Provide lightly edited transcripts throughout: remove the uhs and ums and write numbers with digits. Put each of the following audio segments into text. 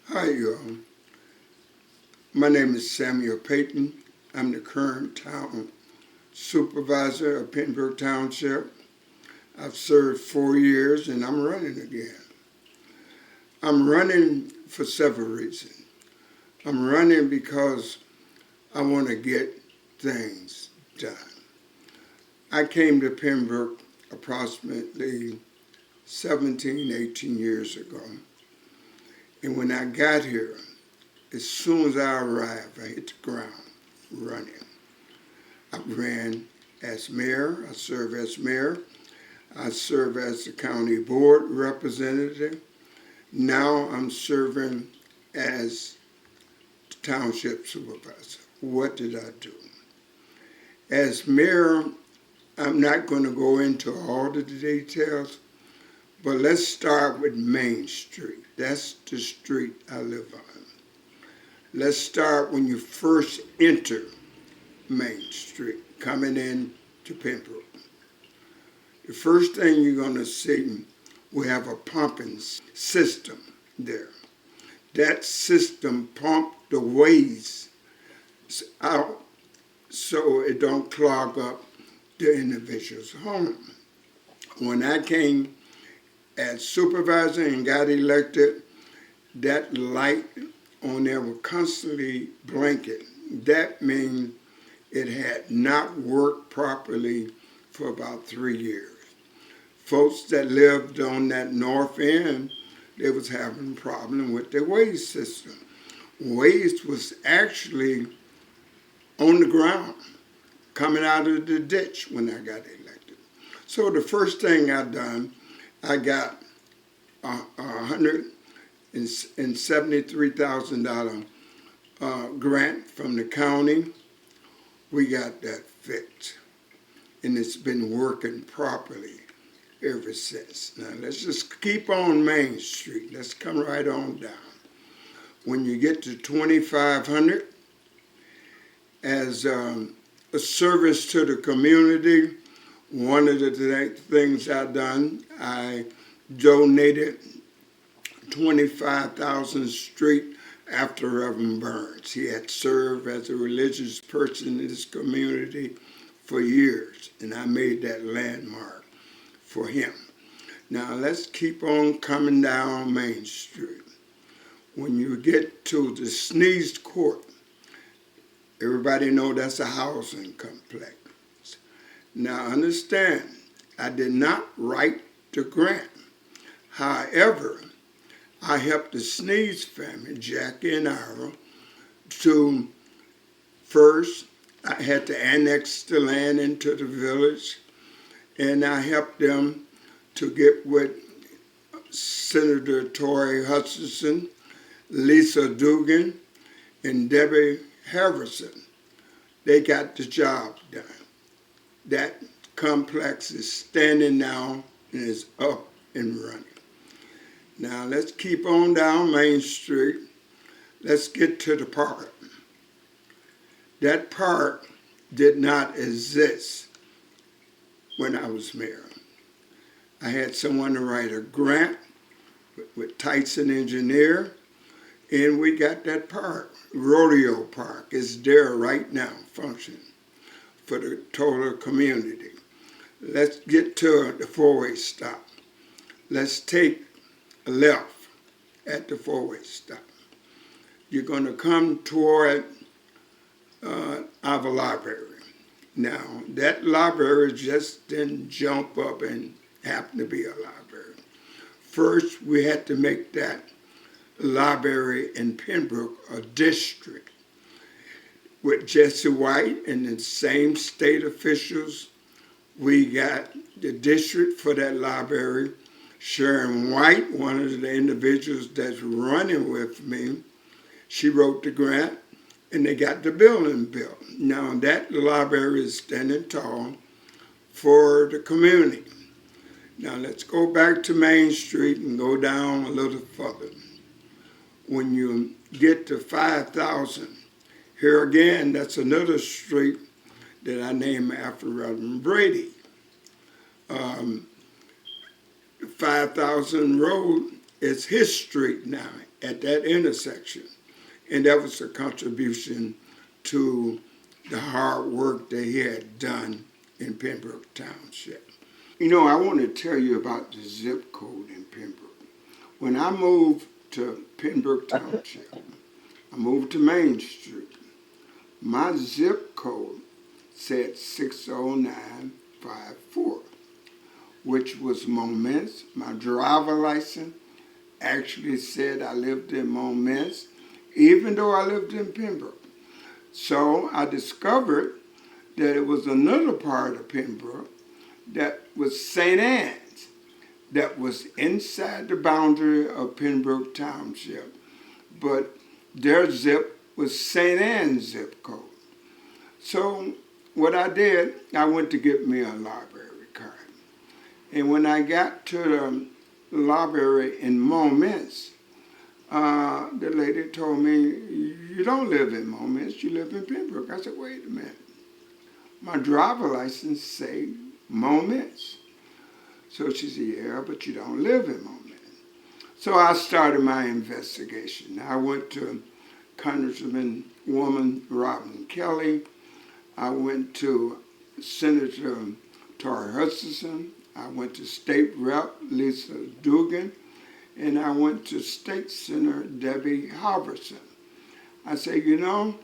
Hi, y'all. My name is Samuel Payton. I'm the current town supervisor of Pembroke Township. I've served 4 years and I'm running again. I'm running for several reasons. I'm running because I want to get things done. I came to Pembroke approximately 17, 18 years ago. And when I got here, as soon as I arrived, I hit the ground running. I ran as mayor, I served as mayor, I served as the county board representative. Now I'm serving as township supervisor. What did I do? As mayor, I'm not going to go into all the details, but let's start with Main Street. That's the street I live on. Let's start when you first enter Main Street, coming in to Pembroke. The first thing you're going to see, we have a pumping system there. That system pumps the waste out so it don't clog up the individual's home. When I came as supervisor and got elected, that light on there was constantly blinking. That means it had not worked properly for about 3 years. Folks that lived on that north end, they was having a problem with their waste system. Waste was actually on the ground, coming out of the ditch when I got elected. So the first thing I done, I got $173,000 grant from the county. We got that fixed, and it's been working properly ever since. Now let's just keep on Main Street. Let's come right on down. When you get to 2500, as a service to the community, one of the things I done, I donated 25,000 street after Reverend Burns. He had served as a religious person in this community for years, and I made that landmark for him. Now let's keep on coming down Main Street. When you get to the Sneeze Court, everybody know that's a housing complex. Now understand, I did not write the grant. However, I helped the Sneeze family, Jackie and Ira, to first, I had to annex the land into the village, and I helped them to get with Senator Torrey Hutchinson, Lisa Dugan, and Debbie Harrison. They got the job done. That complex is standing now and is up and running. Now let's keep on down Main Street. Let's get to the park. That park did not exist when I was mayor. I had someone to write a grant with Tyson Engineer, and we got that park. Rodeo Park is there right now, functioning for the total community. Let's get to the four-way stop. Let's take a left at the four-way stop. You're going to come toward our library. Now, that library just didn't jump up and happen to be a library. First, we had to make that library in Pembroke a district with Jesse White and the same state officials. We got the district for that library. Sharon White, one of the individuals that's running with me, she wrote the grant, and they got the building built. Now that library is standing tall for the community. Now let's go back to Main Street and go down a little further. When you get to 5,000, here again, that's another street that I named after Reverend Brady. 5,000 Road is his street now. at that intersection. And that was a contribution to the hard work that he had done in Pembroke Township. You know, I want to tell you about the zip code in Pembroke. When I moved to Pembroke Township, I moved to Main Street. My zip code said 60954, which was Moments. My driver license actually said I lived in Moments, even though I lived in Pembroke. So I discovered that it was another part of Pembroke that was St. Anne's, that was inside the boundary of Pembroke Township, but their zip was St. Anne's zip code. So what I did, I went to get me a library card. And when I got to the library in Moments, the lady told me, you don't live in Moments, you live in Pembroke. I said, wait a minute. My driver license say Moments. So she said, yeah, but you don't live in Moments. So I started my investigation. I went to Congresswoman Robin Kelly. I went to Senator Tori Hutchinson. I went to State Rep Lisa Dugan. And I went to State Senator Debbie Halverson. I said, you know,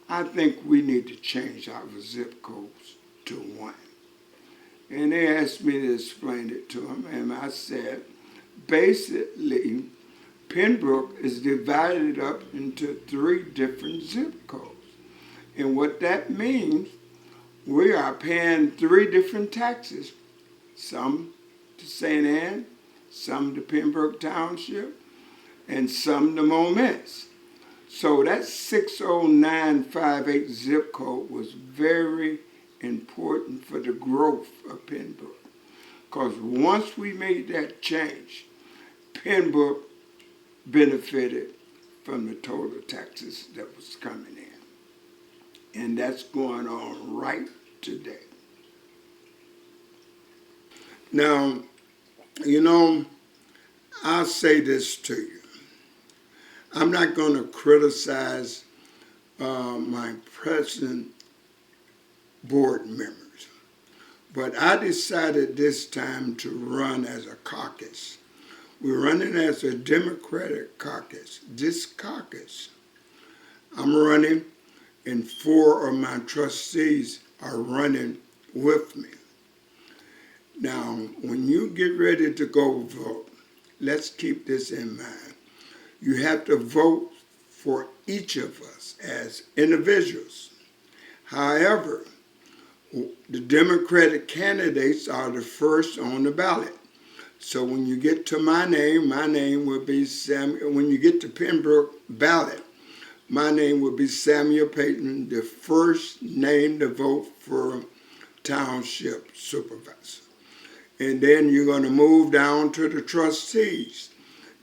I think we need to change our zip codes to one. And they asked me to explain it to them, and I said, basically, Pembroke is divided up into 3 different zip codes. And what that means, we are paying 3 different taxes, some to St. Anne, some to Pembroke Township, and some to Moments. So that 60958 zip code was very important for the growth of Pembroke. Because once we made that change, Pembroke benefited from the total taxes that was coming in. And that's going on right today. Now, you know, I'll say this to you. I'm not going to criticize my present board members, but I decided this time to run as a caucus. We're running as a Democratic caucus. This caucus, I'm running, and 4 of my trustees are running with me. Now, when you get ready to go vote, let's keep this in mind. You have to vote for each of us as individuals. However, the Democratic candidates are the first on the ballot. So when you get to my name will be Samuel. When you get to Pembroke ballot, my name will be Samuel Payton, the first name to vote for Township Supervisor. And then you're going to move down to the trustees.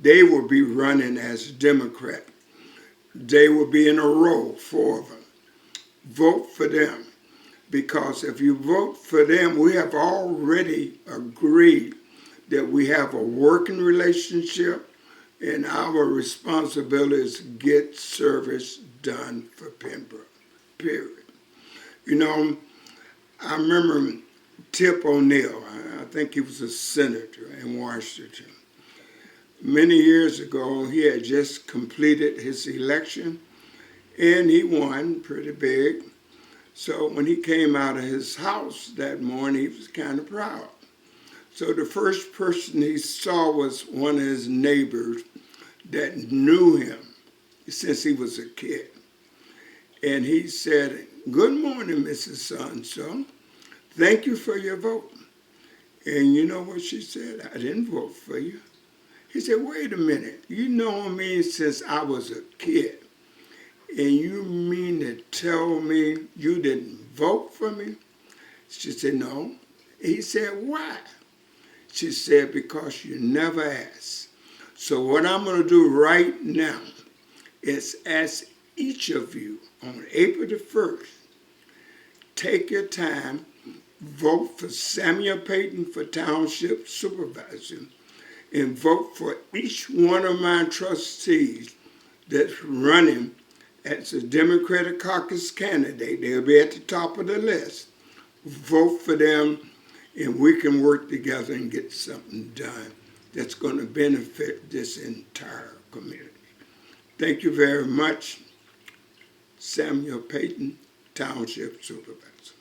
They will be running as Democrat. They will be in a row, 4 of them. Vote for them. Because if you vote for them, we have already agreed that we have a working relationship, and our responsibility is to get service done for Pembroke, period. You know, I remember Tip O'Neill. I think he was a senator in Washington. Many years ago, he had just completed his election, and he won pretty big. So when he came out of his house that morning, he was kind of proud. So the first person he saw was one of his neighbors that knew him since he was a kid. And he said, "Good morning, Mrs. So-and-so. Thank you for your vote." And you know what she said? "I didn't vote for you." He said, "Wait a minute. You know me since I was a kid. And you mean to tell me you didn't vote for me?" She said, "No." He said, "Why?" She said, "Because you never asked." So what I'm going to do right now is ask each of you on April the 1st, take your time, vote for Samuel Payton for Township Supervisor, and vote for each one of my trustees that's running as a Democratic caucus candidate. They'll be at the top of the list. Vote for them, and we can work together and get something done that's going to benefit this entire community. Thank you very much. Samuel Payton, Township Supervisor.